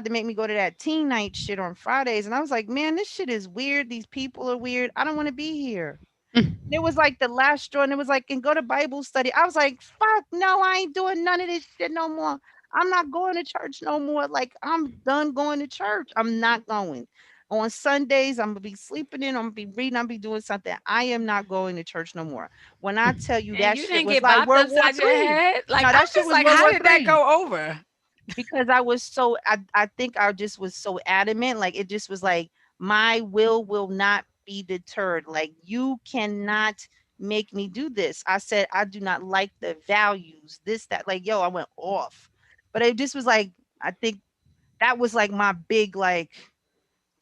B: to make me go to that teen night shit on Fridays. And I was like, man, this shit is weird. These people are weird. I don't want to be here. It was like the last straw, and it was like, and go to Bible study. I was like, fuck no, I ain't doing none of this shit no more. I'm not going to church no more. Like, I'm done going to church. I'm not going. On Sundays, I'm gonna be sleeping in, I'm gonna be reading, I'm gonna be doing something. I am not going to church no more. When I tell you
C: And
B: that
C: you
B: shit
C: didn't
B: was
C: get
B: like
C: bopped
B: World War
C: upside your
B: Three.
C: head. Like
B: No,
C: I'm
B: that shit
C: just
B: was
C: like,
B: World
C: how
B: War
C: did that
B: Three.
C: go over?
B: Because I was so I think I just was so adamant, like, it just was like, my will not be deterred. Like, you cannot make me do this. I said, I do not like the values, this, that, like, yo, I went off. But it just was like, I think that was like my big like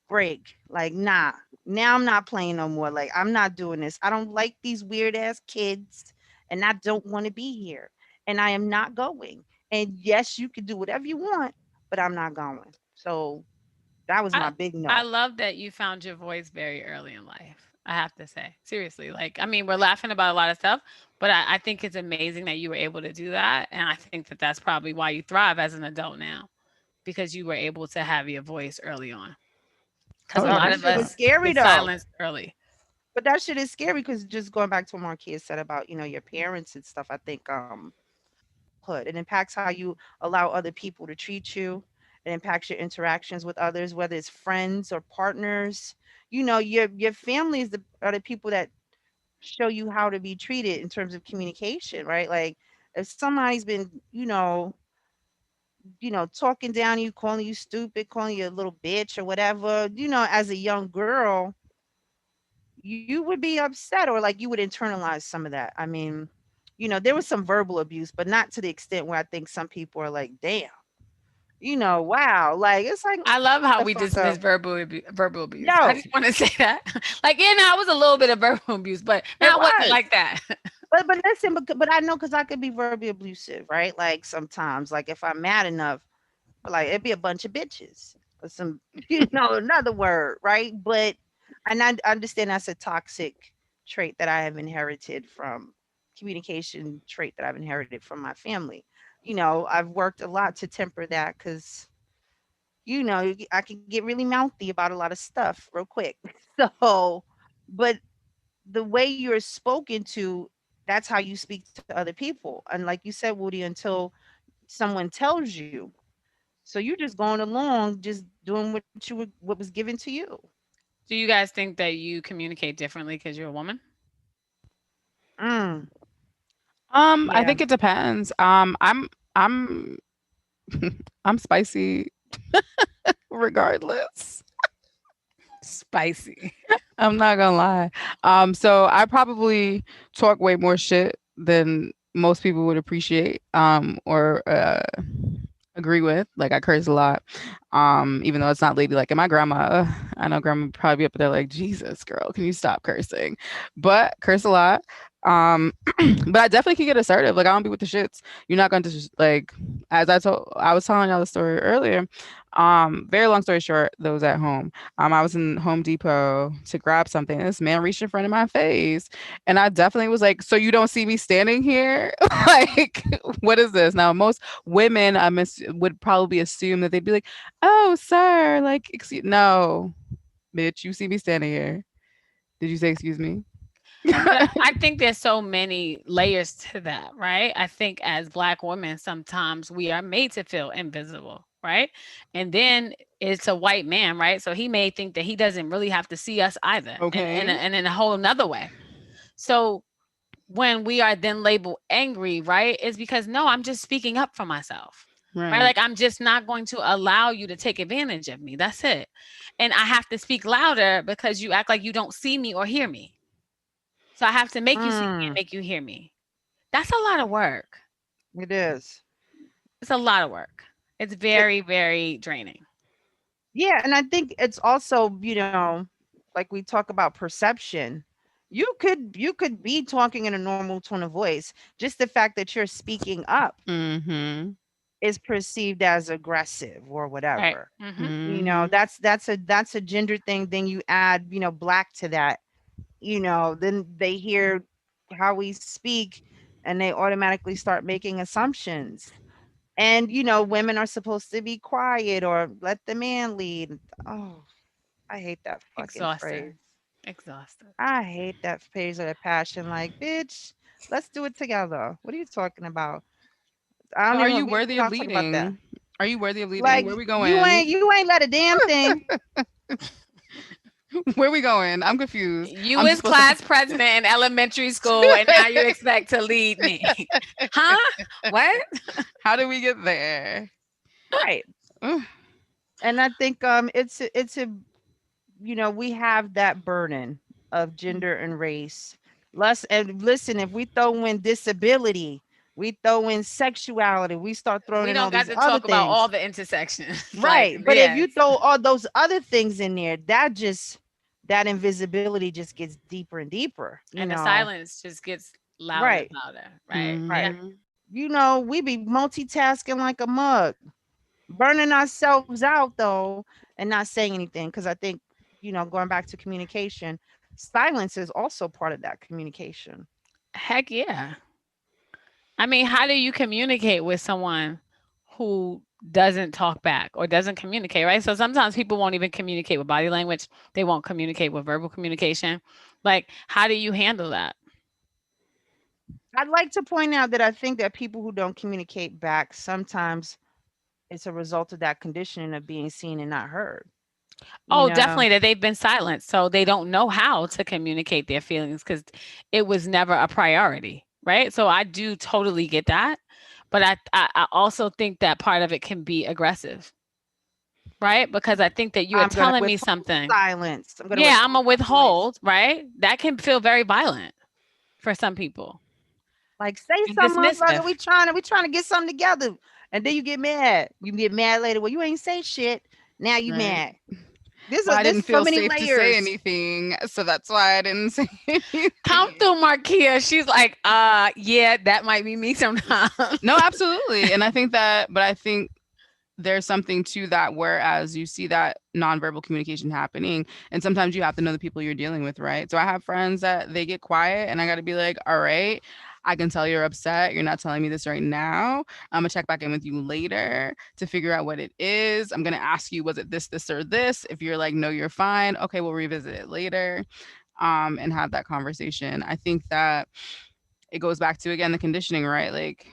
B: break. Like, nah, now I'm not playing no more. Like, I'm not doing this. I don't like these weird ass kids, and I don't want to be here. And I am not going. And yes, you can do whatever you want, but I'm not going. So that was
C: I
B: my big
C: I
B: no.
C: love that you found your voice very early in life. I have to say, seriously. Like, I mean, we're laughing about a lot of stuff, but I think it's amazing that you were able to do that, and I think that that's probably why you thrive as an adult now because you were able to have your voice early on. Because
A: Oh
C: a
B: No,
C: lot
A: yeah.
B: that
C: of
B: shit was
C: us
B: scary
C: get
B: though.
C: silenced early.
B: But that shit is scary because just going back to what Marquia said about, your parents and stuff, I think it impacts how you allow other people to treat you. It impacts your interactions with others, whether it's friends or partners. Your family are the people that show you how to be treated in terms of communication, right? Like, if somebody's been, talking down to you, calling you stupid, calling you a little bitch or whatever, as a young girl, you would be upset, or like you would internalize some of that. I mean, there was some verbal abuse, but not to the extent where I think some people are like, damn, wow. Like, it's like,
C: I love
B: shut
C: how
B: the
C: we
B: fuck up.
C: dismiss verbal abuse. I
B: Yo,
C: just want to say that, like, yeah, no, it was a little bit of verbal abuse, but
B: it
C: now it wasn't
B: was.
C: like that.
B: But listen, but I know because I could be verbally abusive, right? Like, sometimes, like, if I'm mad enough, like, it'd be a bunch of bitches or some, another word, right? But and I understand that's a toxic trait that I have inherited from communication trait that I've inherited from my family. I've worked a lot to temper that because I can get really mouthy about a lot of stuff real quick. So, but the way you're spoken to, that's how you speak to other people. And like you said, Woody, until someone tells you. So you're just going along, just doing what was given to you.
C: Do you guys think that you communicate differently because you're a woman?
B: Mm,
A: I
B: yeah.
A: think it depends. I'm I'm spicy regardless.
C: Spicy.
A: I'm not gonna lie. So I probably talk way more shit than most people would appreciate, or agree with. Like I curse a lot, even though it's not ladylike. And my grandma, I know grandma would probably be up there like, Jesus, girl, can you stop cursing? But curse a lot. Um, but I definitely can get assertive. Like I don't be with the shits. You're not going to just like, as I was telling y'all the story earlier. Very long story short, those at home. I was in Home Depot to grab something. And this man reached in front of my face, and I definitely was like, "So you don't see me standing here? Like, what is this?" Now, most women, would probably assume that they'd be like, "Oh, sir, like, excuse no, bitch, you see me standing here. Did you say excuse me?"
C: But I think there's so many layers to that, right? I think as Black women, sometimes we are made to feel invisible, right? And then it's a white man, right? So he may think that he doesn't really have to see us either,
A: Okay.
C: and in a whole another way. So when we are then labeled angry, right, it's because no, I'm just speaking up for myself. Right?
A: Right.
C: Like I'm just not going to allow you to take advantage of me. That's it. And I have to speak louder because you act like you don't see me or hear me. So I have to make you see me and
B: Mm,
C: make you hear me. That's a lot of work.
B: it is.
C: It's a lot of work. It's
B: It,
C: very, very draining.
B: yeah, and I think it's also, like we talk about perception. You could be talking in a normal tone of voice. Just the fact that you're speaking up
A: Mhm.
B: is perceived as aggressive or
C: Right.
B: whatever.
C: Mhm.
A: Mhm.
B: That's a gender thing. Then you add, black to that, then they hear how we speak and they automatically start making assumptions. And women are supposed to be quiet or let the man lead. Oh, I hate that fucking phrase.
C: Exhausting. Exhausted.
B: I hate that phrase of the passion. Like, bitch, let's do it together. What are you talking about? I
A: So
B: don't
A: are
B: even.
A: you
B: We
A: worthy
B: don't
A: of
B: talk about that.
A: leading? Are you worthy of leading?
B: Like,
A: Where we
B: you
A: going?
B: ain't you ain't let a damn thing.
A: Where we going? I'm confused.
C: You
A: I'm just
C: was
A: supposed to
C: class president in elementary school and now you expect to lead me. Huh? What?
A: How do we get there?
B: Right.
A: Ugh.
B: And I think it's a we have that burden of gender and race. Let's and listen, if we throw in disability, we throw in sexuality, we start throwing
C: We
B: in all
C: don't got
B: these
C: to
B: other
C: talk about all
B: things.
C: the intersections. Like,
B: Right. But if you
C: yes.
B: throw all those other things in there, that invisibility just gets deeper and deeper,
C: And the silence just gets louder and
B: Right.
C: louder. Right.
B: Right.
C: Yeah.
A: Mhm.
B: We be multitasking like a mug, burning ourselves out though, and not saying anything. Cause I think, going back to communication, silence is also part of that communication.
C: Heck yeah. I mean, how do you communicate with someone who doesn't talk back or doesn't communicate, right? So sometimes people won't even communicate with body language. They won't communicate with verbal communication. Like, how do you handle that?
B: I'd like to point out that I think that people who don't communicate back sometimes it's a result of that conditioning of being seen and not heard. You
C: Oh,
B: know,
C: definitely that they've been silenced. So they don't know how to communicate their feelings because it was never a priority, right? So I do totally get that. But I also think that part of it can be aggressive, right? Because I think that you are
B: I'm gonna
C: telling me
B: withhold
C: something.
B: silence. I'm gonna
C: Yeah, I'm
B: withhold
C: a
B: my voice.
C: withhold, right? That can feel very violent for some people
B: Like, say
C: and
B: something, motherfucker.
C: dismissive.
B: We trying to get something together. And then you get mad. You get mad later. Well, you ain't say shit. Now you
A: Right.
B: mad. There's
A: Well,
B: a
A: I
B: there's
A: didn't
B: so
A: feel
B: many
A: safe to say
B: layers.
A: anything, so that's why I didn't say
C: Come
A: anything.
C: through, Marquia. She's like, yeah, that might be me sometimes.
A: No, absolutely. And I think that, but I think there's something to that, whereas you see that nonverbal communication happening, and sometimes you have to know the people you're dealing with, right? So I have friends that they get quiet, and I got to be like, all right, I can tell you're upset. You're not telling me this right now. I'm gonna check back in with you later to figure out what it is. I'm gonna ask you, was it this, or this? If you're like, no, you're fine. Okay, we'll revisit it later. And have that conversation. I think that it goes back to again the conditioning, right? Like,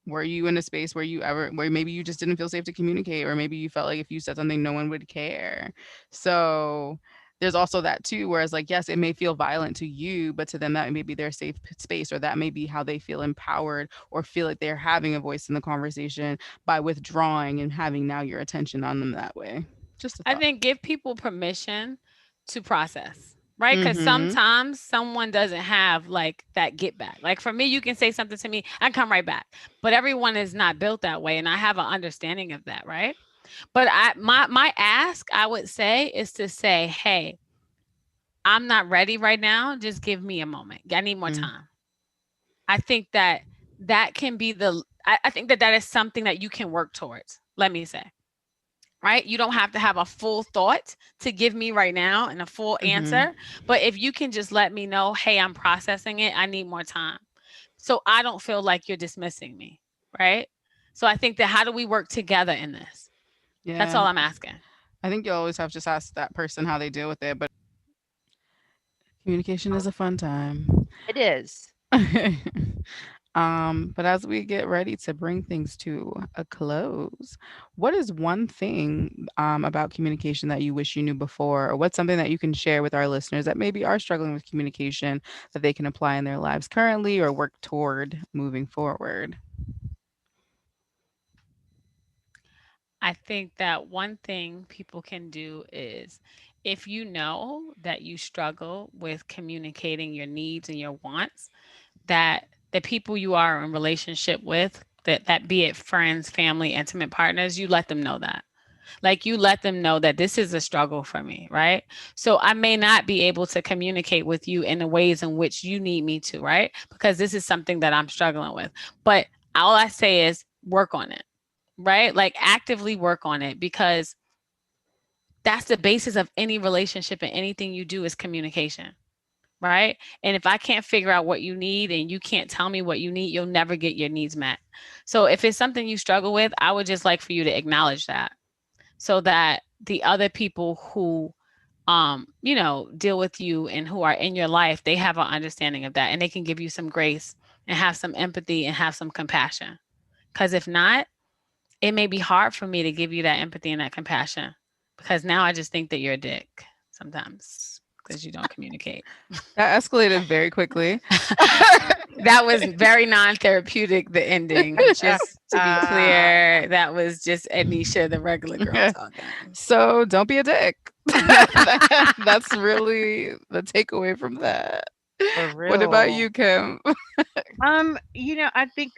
A: were you in a space where you ever where maybe you just didn't feel safe to communicate, or maybe you felt like if you said something no one would care? So there's also that too, whereas like yes, it may feel violent to you, but to them that may be their safe space, or that may be how they feel empowered or feel like they're having a voice in the conversation by withdrawing and having now your attention on them that way. Just a
C: I
A: thought.
C: think give people permission to process, right? Because
A: Mhm.
C: sometimes someone doesn't have like that get back. Like for me, you can say something to me, I come right back. But everyone is not built that way. And I have an understanding of that, right? But my ask, I would say, is to say, hey, I'm not ready right now. Just give me a moment. I need more
A: Mm.
C: time. I think that that can be I think that that is something that you can work towards. Let me say, right? You don't have to have a full thought to give me right now and a full
A: Mhm.
C: answer. But if you can just let me know, hey, I'm processing it, I need more time. So I don't feel like you're dismissing me, right? So I think that how do we work together in this? That's
A: Yeah.
C: all I'm asking.
A: I think you always have to just ask that person how they deal with it, but communication is a fun time.
B: It is.
A: But as we get ready to bring things to a close, what is one thing about communication that you wish you knew before, or what's something that you can share with our listeners that maybe are struggling with communication that they can apply in their lives currently or work toward moving forward?
C: I think that one thing people can do is if you know that you struggle with communicating your needs and your wants, that the people you are in relationship with, that be it friends, family, intimate partners, you let them know that. Like you let them know that this is a struggle for me, right? So I may not be able to communicate with you in the ways in which you need me to, right? Because this is something that I'm struggling with. But all I say is work on it, right? Like actively work on it because that's the basis of any relationship and anything you do is communication, right? And if I can't figure out what you need and you can't tell me what you need, you'll never get your needs met. So if it's something you struggle with, I would just like for you to acknowledge that so that the other people who deal with you and who are in your life, they have an understanding of that and they can give you some grace and have some empathy and have some compassion. Cuz if not, it may be hard for me to give you that empathy and that compassion because now I just think that you're a dick sometimes because you don't communicate.
A: That escalated very quickly.
C: That was very non-therapeutic, the ending. Just to be clear, that was just Ednesha, the regular girl talking.
A: So don't be a dick. That's really the takeaway from that.
B: For
A: What about
B: real.
A: you, Kim?
B: I think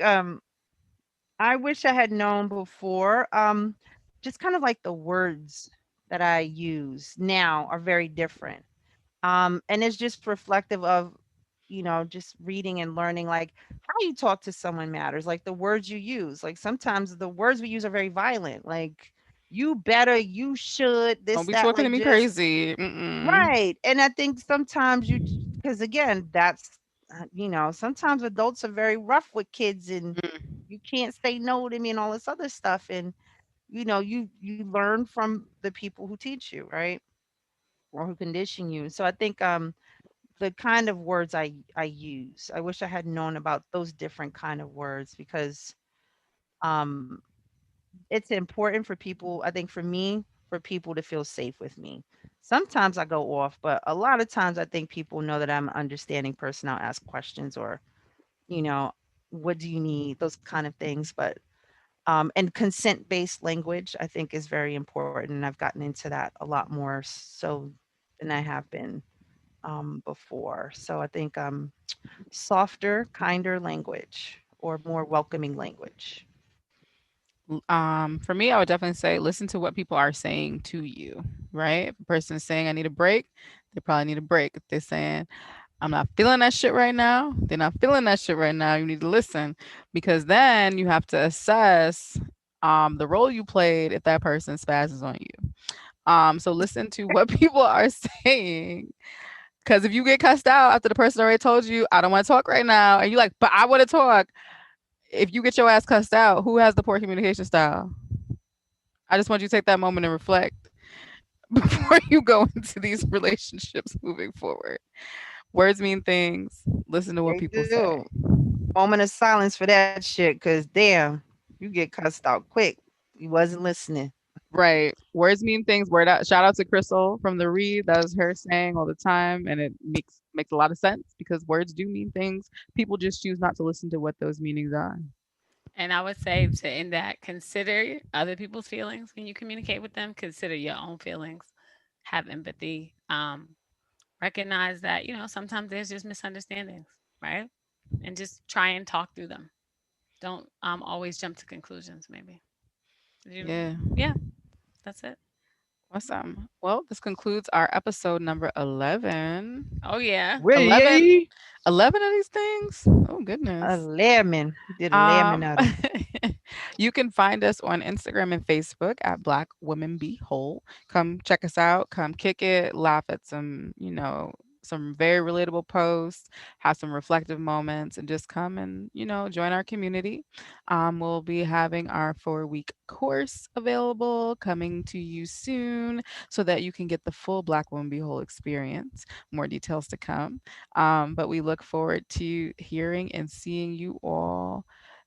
B: I wish I had known before. Just kind of like the words that I use now are very different. And it's just reflective of, just reading and learning like how you talk to someone matters, like the words you use. Like sometimes the words we use are very violent, like you better, you should,
A: Don't
B: this,
A: be
B: that,
A: talking to
B: like
A: me
B: just
A: crazy. Mm-mm.
B: right. And I think sometimes because again, that's, sometimes adults are very rough with kids and
A: Mm.
B: you can't say no to me and all this other stuff. And, you learn from the people who teach you, right? Or who condition you. So I think the kind of words I use, I wish I had known about those different kind of words because um it's important for people, I think for me, for people to feel safe with me. Sometimes I go off, but a lot of times I think people know that I'm an understanding person. I'll ask questions or, you know, what do you need? Those kind of things. But and consent based language, I think, is very important. And I've gotten into that a lot more so than I have been before. So I think softer, kinder language or more welcoming language.
A: For me, I would definitely say listen to what people are saying to you, right? If a person is saying I need a break, they probably need a break. If they're saying I'm not feeling that shit right now, they're not feeling that shit right now. You need to listen because then you have to assess the role you played if that person spazzes on you. So listen to what people are saying Because if you get cussed out after the person already told you, I don't want to talk right now, and you like, but I want to talk. If you get your ass cussed out, who has the poor communication style? I just want you to take that moment and reflect before you go into these relationships moving forward. Words mean things. Listen to what
B: They
A: people say.
B: do. Moment of silence for that shit, cause damn, you get cussed out quick. You wasn't listening.
A: Right. Words mean things. Word out. Shout out to Crystal from the Read. That was her saying all the time, and it makes a lot of sense because words do mean things. People just choose not to listen to what those meanings are.
C: And I would say to end that, consider other people's feelings when you communicate with them. Consider your own feelings. Have empathy. Recognize that, sometimes there's just misunderstandings, right? And just try and talk through them. Don't always jump to conclusions, maybe. You,
A: Yeah.
C: yeah, that's it.
A: Awesome. Well, this concludes our episode number 11.
C: Oh, yeah.
A: Eleven,
B: Really?
A: 11 of these things? Oh,
B: A
A: goodness.
B: lemon. You did a lemon
A: Um,
B: out of.
A: you can find us on Instagram and Facebook at Black Women Be Whole. Come check us out. Come kick it. Laugh at some, some very relatable posts. Have some reflective moments, and just come and join our community. We'll be having our 4-week course available coming to you soon, so that you can get the full Black Woman Be Whole experience. More details to come. But we look forward to hearing and seeing you all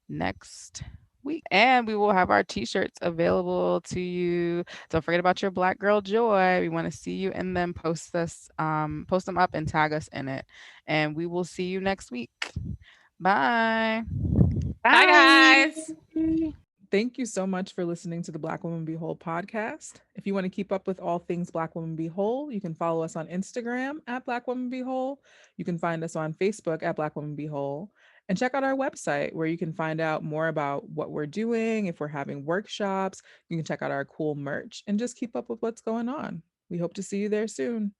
A: next week. And we will have our t-shirts available to you. Don't forget about your Black Girl Joy. We want to see you in them. Post them up and tag us in it. And we will see you next week. Bye.
C: Bye,
B: Bye.
C: guys.
D: Thank you so much for listening to the Black Woman Be Whole podcast. If you want to keep up with all things Black Woman Be Whole, you can follow us on Instagram at Black Woman Be Whole. You can find us on Facebook at Black Woman Be Whole. And check out our website where you can find out more about what we're doing. If we're having workshops, you can check out our cool merch and just keep up with what's going on. We hope to see you there soon.